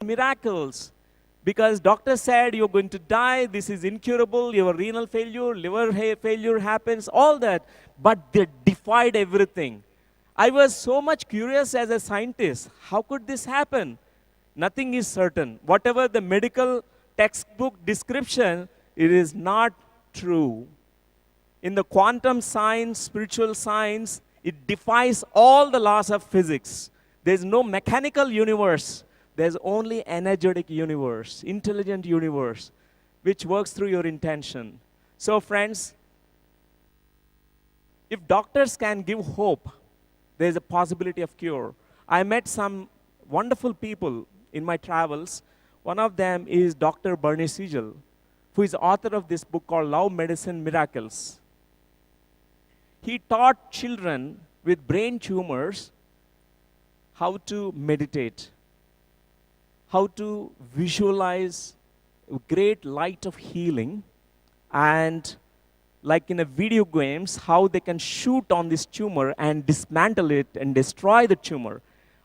miracles. Because doctor said you're going to die, this is incurable, your renal failure, failure happens, all that. But they defied everything. I was so much curious as a scientist. How could this happen? Nothing is certain. Whatever the medical textbook description, it is not true. In the quantum science, spiritual science, it defies all the laws of physics. There's no mechanical universe. There's only energetic universe, intelligent universe, which works through your intention. So friends, if doctors can give hope, there's a possibility of cure. I met some wonderful people in my travels. One of them is Dr. Bernie Siegel, who is author of this book called Love, Medicine, Miracles. He taught children with brain tumors how to meditate, how to visualize a great light of healing, and like in a video games, how they can shoot on this tumor and dismantle it and destroy the tumor.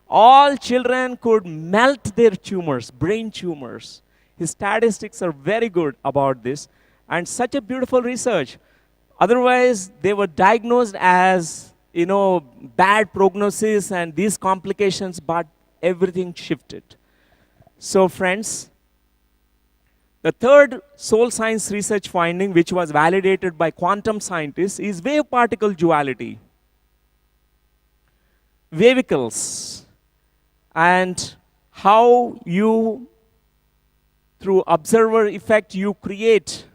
All children could melt their tumors, brain tumors. His statistics are very good about this, and such a beautiful research. Otherwise, they were diagnosed as, bad prognosis and these complications, but everything shifted. So friends, the third soul science research finding, which was validated by quantum scientists, is wave particle duality. Vehicles, and how you, through observer effect, you create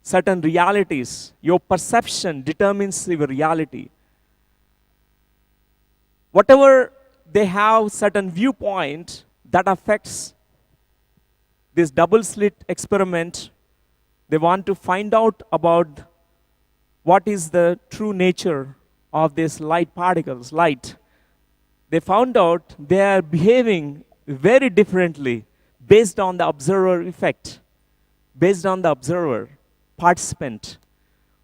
certain realities. Your perception determines your reality. Whatever they have certain viewpoint that affects this double slit experiment, they want to find out about what is the true nature of these light particles, light. They found out they are behaving very differently based on the observer effect, based on the observer, participant.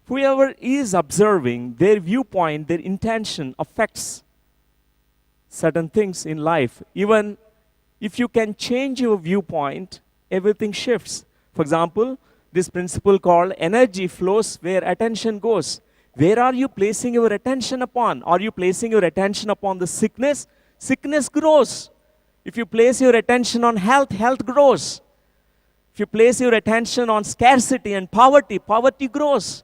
Whoever is observing, their viewpoint, their intention affects certain things in life. Even if you can change your viewpoint, everything shifts. For example, this principle called energy flows where attention goes. Where are you placing your attention upon? Are you placing your attention upon the sickness? Sickness grows. If you place your attention on health, health grows. If you place your attention on scarcity and poverty, poverty grows.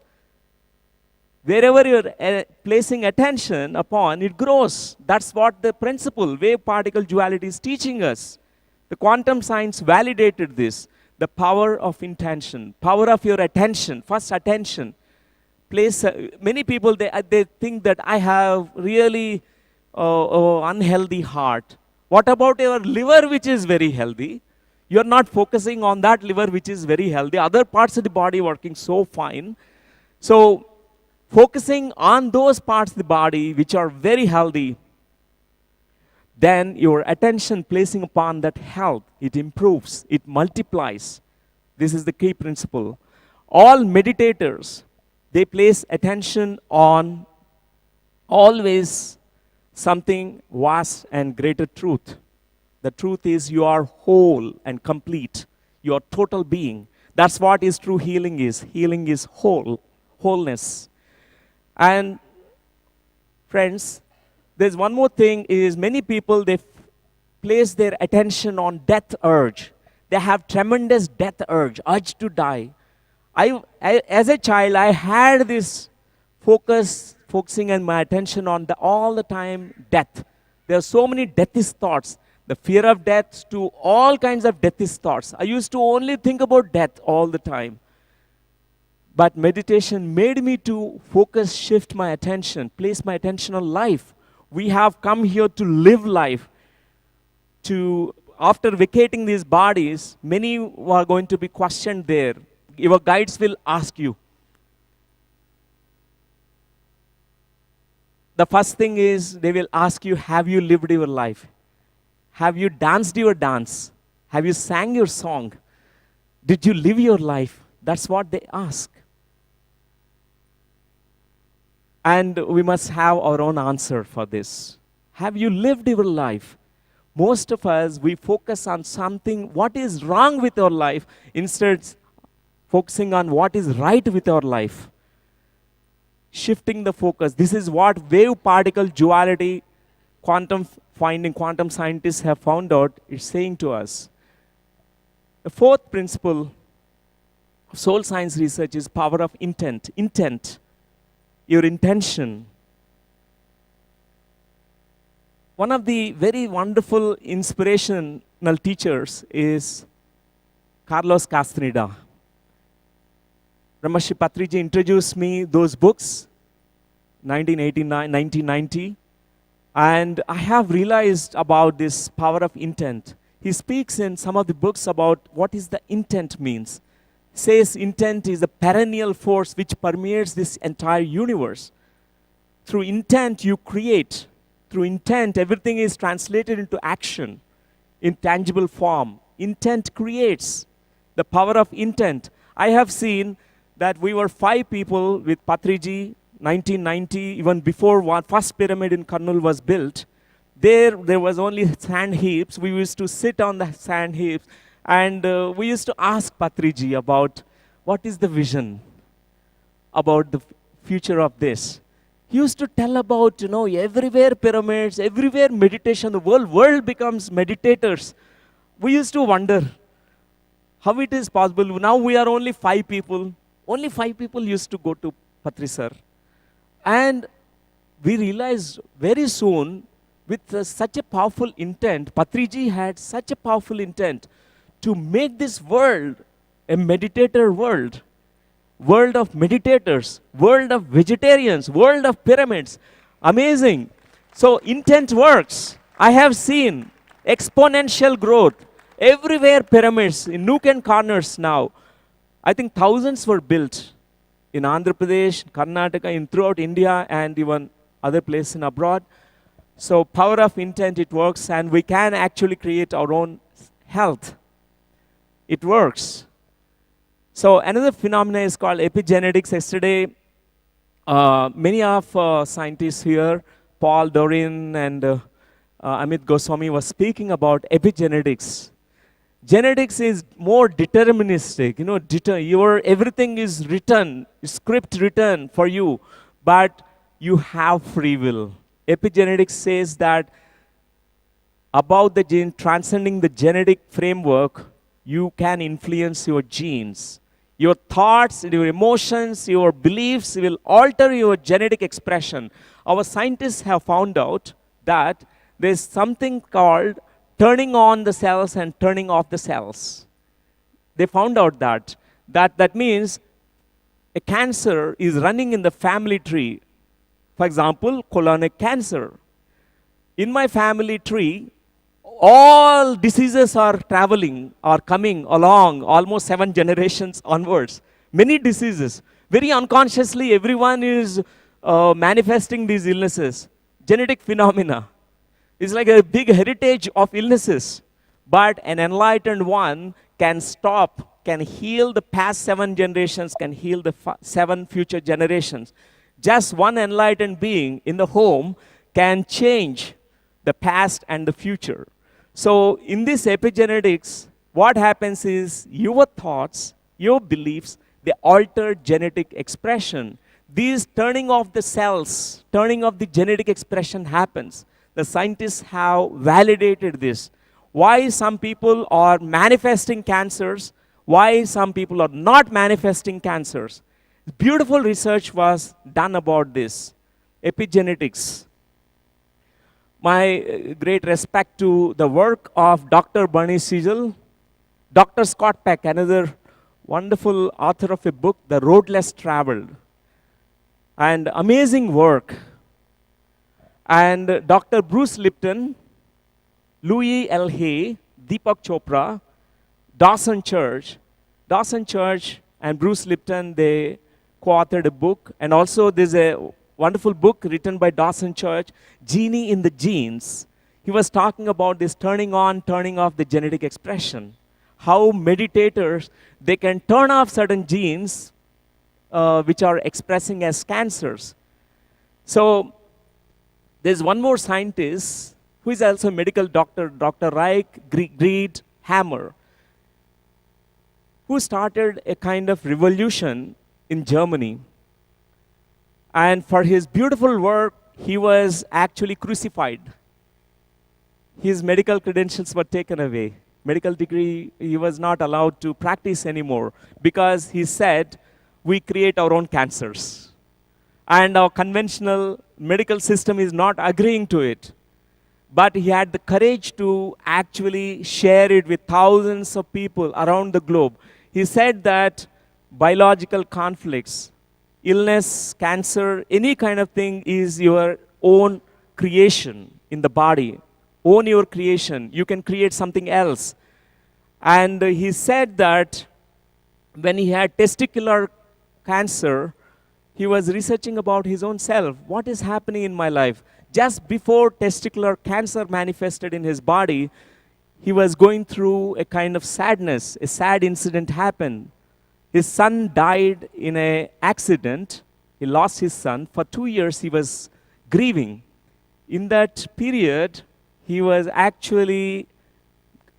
Wherever you're placing attention upon, it grows. That's what the principle, wave particle duality, is teaching us. The quantum science validated this. The power of intention, power of your attention, first attention. Many people, they think that I have really unhealthy heart. What about your liver, which is very healthy? You're not focusing on that liver, which is very healthy. Other parts of the body working so fine. So focusing on those parts of the body which are very healthy, then your attention placing upon that health, it improves, it multiplies. This is the key principle. All meditators, they place attention on always something vast and greater truth. The truth is you are whole and complete. You are total being. That's what is true healing is. Healing is wholeness. And friends, there's one more thing is many people, they place their attention on death urge. They have tremendous death urge to die. As a child, I had this focusing on my attention on all the time death. There are so many deathist thoughts. The fear of death to all kinds of deathist thoughts. I used to only think about death all the time. But meditation made me to focus, shift my attention, place my attention on life. We have come here to live life. After vacating these bodies, many are going to be questioned there. Your guides will ask you. The first thing is they will ask you, have you lived your life? Have you danced your dance? Have you sang your song? Did you live your life? That's what they ask. And we must have our own answer for this. Have you lived your life? Most of us, we focus on something, what is wrong with our life, instead focusing on what is right with our life. Shifting the focus. This is what wave particle duality quantum scientists have found out, it's saying to us. The fourth principle of soul science research is power of intent. Intent, your intention. One of the very wonderful inspirational teachers is Carlos Castaneda. Brahmarshi Patriji introduced me those books, 1989, 1990, and I have realized about this power of intent. He speaks in some of the books about what is the intent means. Says intent is a perennial force which permeates this entire universe. Through intent you create. Through intent everything is translated into action in tangible form. Intent creates. The power of intent. I have seen that we were 5 people with Patriji, 1990, even before first pyramid in Karnool was built. There was only sand heaps. We used to sit on the sand heaps and we used to ask Patriji about what is the vision about the future of this. He used to tell about, everywhere pyramids, everywhere meditation, the whole world becomes meditators. We used to wonder how it is possible. Now we are only 5 people. Only 5 people used to go to Patri sir. And we realized very soon, with such a powerful intent, Patriji had such a powerful intent to make this world a meditator world. World of meditators, world of vegetarians, world of pyramids. Amazing. So intent works. I have seen exponential growth. Everywhere pyramids, in nook and corners now. I think thousands were built in Andhra Pradesh, Karnataka, in throughout India and even other places in abroad. So power of intent, it works, and we can actually create our own health. It works. So another phenomenon is called epigenetics. Yesterday, many of scientists here, Paul Dorin and Amit Goswami, was speaking about epigenetics. Genetics is more deterministic. Everything is written, script written for you, but you have free will. Epigenetics says that about the gene, transcending the genetic framework, you can influence your genes. Your thoughts, your emotions, your beliefs will alter your genetic expression. Our scientists have found out that there's something called turning on the cells and turning off the cells. They found out that means a cancer is running in the family tree. For example, colonic cancer. In my family tree, all diseases are traveling, are coming along almost 7 generations onwards. Many diseases. Very unconsciously, everyone is manifesting these illnesses. Genetic phenomena. It's like a big heritage of illnesses. But an enlightened one can stop, can heal the past 7 generations, can heal the 7 future generations. Just one enlightened being in the home can change the past and the future. So in this epigenetics, what happens is your thoughts, your beliefs, they alter genetic expression. These turning off the cells, turning off the genetic expression happens. The scientists have validated this. Why some people are manifesting cancers, why some people are not manifesting cancers. Beautiful research was done about this. Epigenetics. My great respect to the work of Dr. Bernie Siegel, Dr. Scott Peck, another wonderful author of a book, The Road Less Traveled. And amazing work. And Dr. Bruce Lipton, Louis L. Hay, Deepak Chopra, Dawson Church and Bruce Lipton, they co-authored a book. And also there's a wonderful book written by Dawson Church, Genie in the Genes. He was talking about this turning on, turning off the genetic expression. How meditators, they can turn off certain genes which are expressing as cancers. So there's one more scientist, who is also a medical doctor, Dr. Reich Greed Hammer, who started a kind of revolution in Germany. And for his beautiful work, he was actually crucified. His medical credentials were taken away. Medical degree, he was not allowed to practice anymore because he said, we create our own cancers. And our conventional medical system is not agreeing to it. But he had the courage to actually share it with thousands of people around the globe. He said that biological conflicts, illness, cancer, any kind of thing is your own creation in the body. Own your creation. You can create something else. And he said that when he had testicular cancer, he was researching about his own self. What is happening in my life? Just before testicular cancer manifested in his body, he was going through a kind of sadness. A sad incident happened. His son died in an accident. He lost his son. For 2 years, he was grieving. In that period, he was actually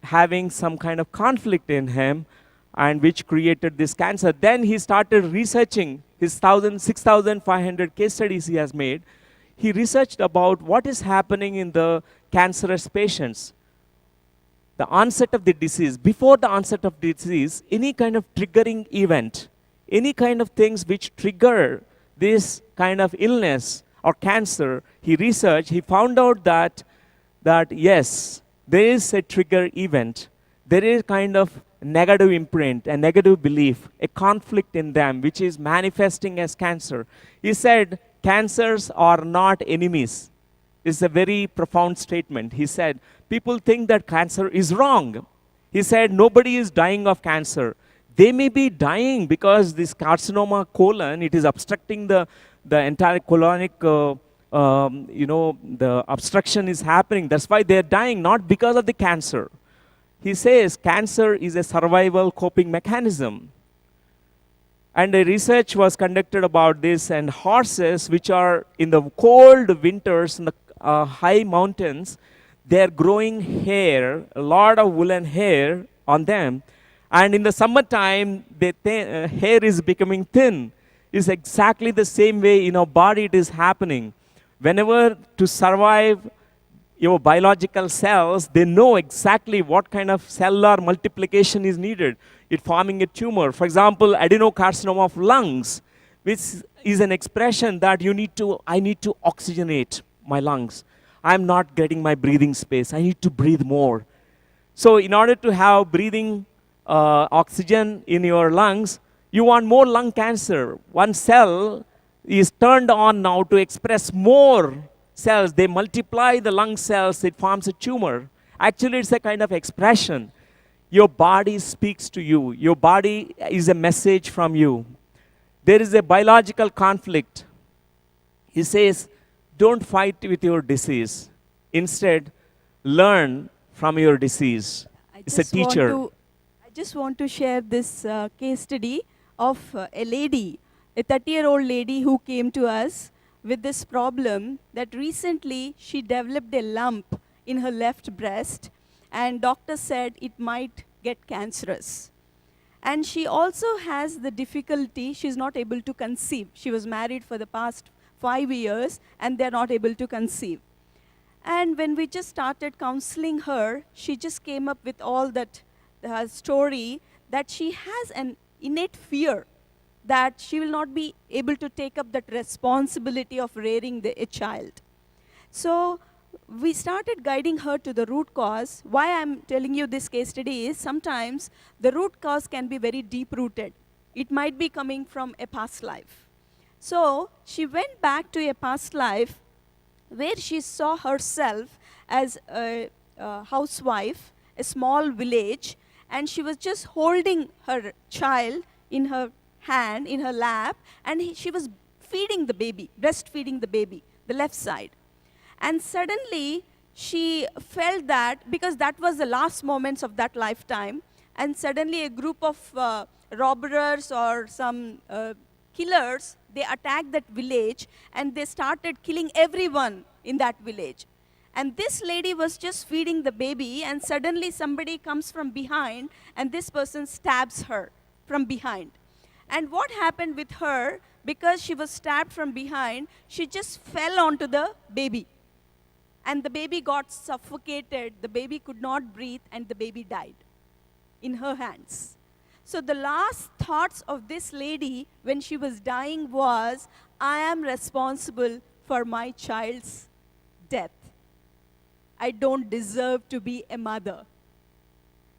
having some kind of conflict in him, and which created this cancer. Then he started researching his 6,500 case studies he has made. He researched about what is happening in the cancerous patients. The onset of the disease, before the onset of disease, any kind of triggering event, any kind of things which trigger this kind of illness or cancer, he researched, he found out that yes, there is a trigger event. There is kind of negative imprint, a negative belief, a conflict in them, which is manifesting as cancer. He said, cancers are not enemies. It's a very profound statement. He said, people think that cancer is wrong. He said, nobody is dying of cancer. They may be dying because this carcinoma colon, it is obstructing the entire colonic, the obstruction is happening. That's why they're dying, not because of the cancer. He says cancer is a survival coping mechanism. And a research was conducted about this, and horses, which are in the cold winters in the high mountains, they're growing hair, a lot of woolen hair on them. And in the summertime, hair is becoming thin. It's exactly the same way in our body it is happening. Whenever to survive your biological cells, they know exactly what kind of cellular multiplication is needed. It forming a tumor. For example, adenocarcinoma of lungs, which is an expression that I need to oxygenate my lungs. I'm not getting my breathing space. I need to breathe more. So in order to have breathing oxygen in your lungs, you want more lung cancer. One cell is turned on now to express more cells. They multiply the lung cells, it forms a tumor. Actually, it's a kind of expression. Your body speaks to you. Your body is a message from you. There is a biological conflict. He says, don't fight with your disease. Instead, learn from your disease. It's a teacher. I just want to share this case study of a lady, a 30-year-old lady who came to us with this problem that recently she developed a lump in her left breast, and doctor said it might get cancerous. And she also has the difficulty, she's not able to conceive. She was married for the past 5 years and they're not able to conceive. And when we just started counseling her, she just came up with all that story that she has an innate fear that she will not be able to take up that responsibility of rearing a child. So we started guiding her to the root cause. Why I'm telling you this case study is sometimes the root cause can be very deep-rooted. It might be coming from a past life. So she went back to a past life where she saw herself as a housewife, a small village, and she was just holding her child in her hand, in her lap, and she was feeding the baby, breastfeeding the baby, the left side. And suddenly, she felt that, because that was the last moments of that lifetime, and suddenly a group of robbers or some killers, they attacked that village, and they started killing everyone in that village. And this lady was just feeding the baby, and suddenly somebody comes from behind, and this person stabs her from behind. And what happened with her, because she was stabbed from behind, she just fell onto the baby. And the baby got suffocated, the baby could not breathe, and the baby died in her hands. So the last thoughts of this lady when she was dying was, I am responsible for my child's death. I don't deserve to be a mother.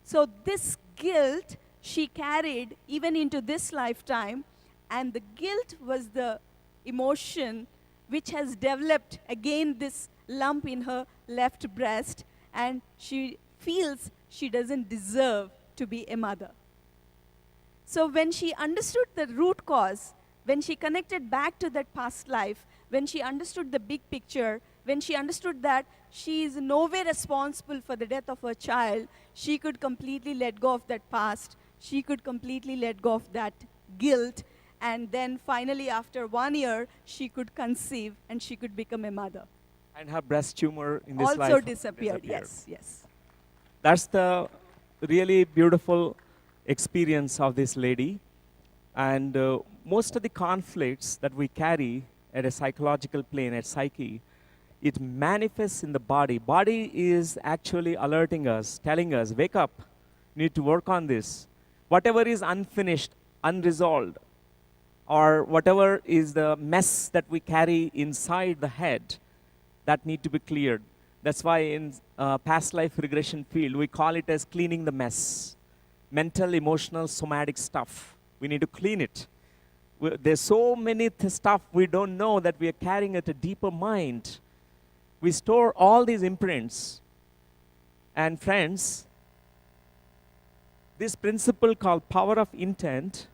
So this guilt she carried even into this lifetime, and the guilt was the emotion which has developed again this lump in her left breast, and she feels she doesn't deserve to be a mother. So when she understood the root cause, when she connected back to that past life, when she understood the big picture, when she understood that she is no way responsible for the death of her child, she could completely let go of that past. She could completely let go of that guilt. And then finally, after 1 year, she could conceive and she could become a mother. And her breast tumor in this Also life disappeared. Yes, yes. That's the really beautiful experience of this lady. And most of the conflicts that we carry at a psychological plane, at psyche, it manifests in the body. Body is actually alerting us, telling us, wake up, you need to work on this. Whatever is unfinished, unresolved, or whatever is the mess that we carry inside the head, that need to be cleared. That's why in past life regression field, we call it as cleaning the mess. Mental, emotional, somatic stuff. We need to clean it. There's so many stuff we don't know that we are carrying at a deeper mind. We store all these imprints. And friends, this principle called power of intent,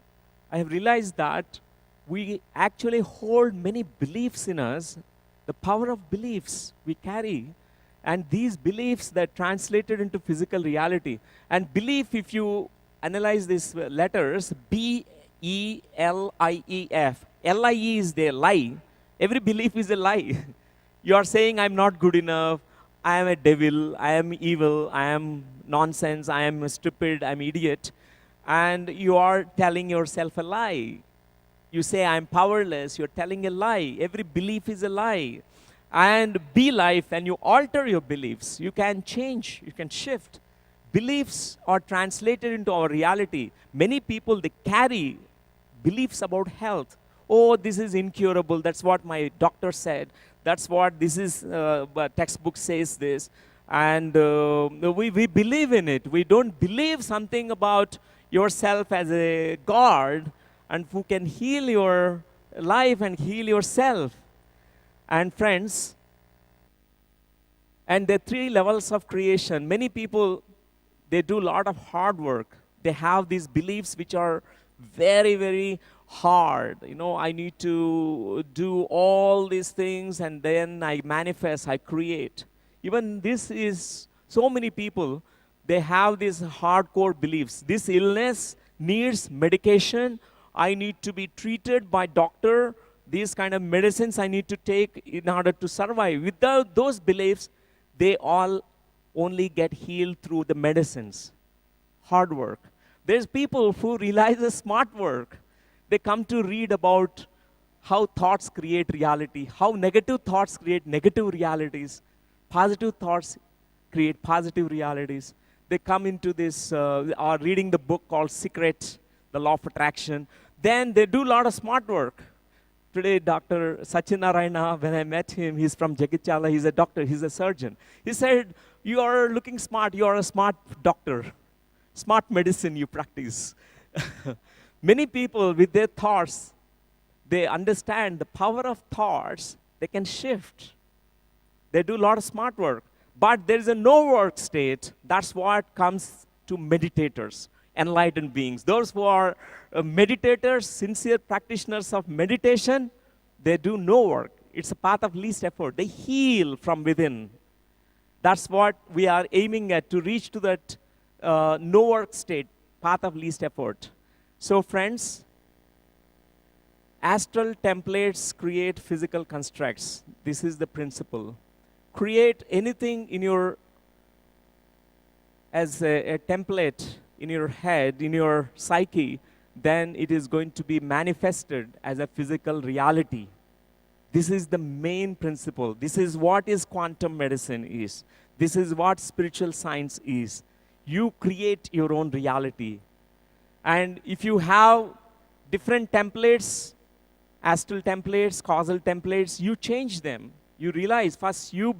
I have realized that we actually hold many beliefs in us, the power of beliefs we carry, and these beliefs that translated into physical reality. And belief, if you analyze these letters, B-E-L-I-E-F, L-I-E is the lie. Every belief is a lie. You are saying, I'm not good enough, I am a devil, I am evil, I am nonsense, I am stupid, I'm idiot. And you are telling yourself a lie. You say, I'm powerless, you're telling a lie. Every belief is a lie. And be life, and you alter your beliefs. You can change, you can shift. Beliefs are translated into our reality. Many people, they carry beliefs about health. Oh, this is incurable, that's what my doctor said. That's what this is, textbook says this. And we believe in it. We don't believe something about yourself as a God and who can heal your life and heal yourself. And friends, and the 3 levels of creation, many people, they do a lot of hard work. They have these beliefs which are very, very hard. You know, I need to do all these things and then I manifest, I create. Even this is, so many people, they have these hardcore beliefs. This illness needs medication. I need to be treated by doctor. These kind of medicines I need to take in order to survive. Without those beliefs, they all only get healed through the medicines. Hard work. There's people who realize the smart work. They come to read about how thoughts create reality, how negative thoughts create negative realities, positive thoughts create positive realities. They come into this, or reading the book called Secret, the Law of Attraction. Then they do a lot of smart work. Today, Dr. Sachinarayana, when I met him, he's from Jagitchala, he's a doctor, he's a surgeon. He said, you are looking smart, you are a smart doctor. Smart medicine you practice. Many people with their thoughts, they understand the power of thoughts, they can shift. They do a lot of smart work. But there is a no work state. That's what comes to meditators, enlightened beings. Those who are meditators, sincere practitioners of meditation, they do no work. It's a path of least effort. They heal from within. That's what we are aiming at, to reach to that no work state, path of least effort. So friends, astral templates create physical constructs. This is the principle. create anything in your as a template in your head, in your psyche, then it is going to be manifested as a physical reality. This is the main principle. This is what is quantum medicine is. This is what spiritual science is. You create your own reality. And if you have different templates, astral templates, causal templates, you change them. You realize first you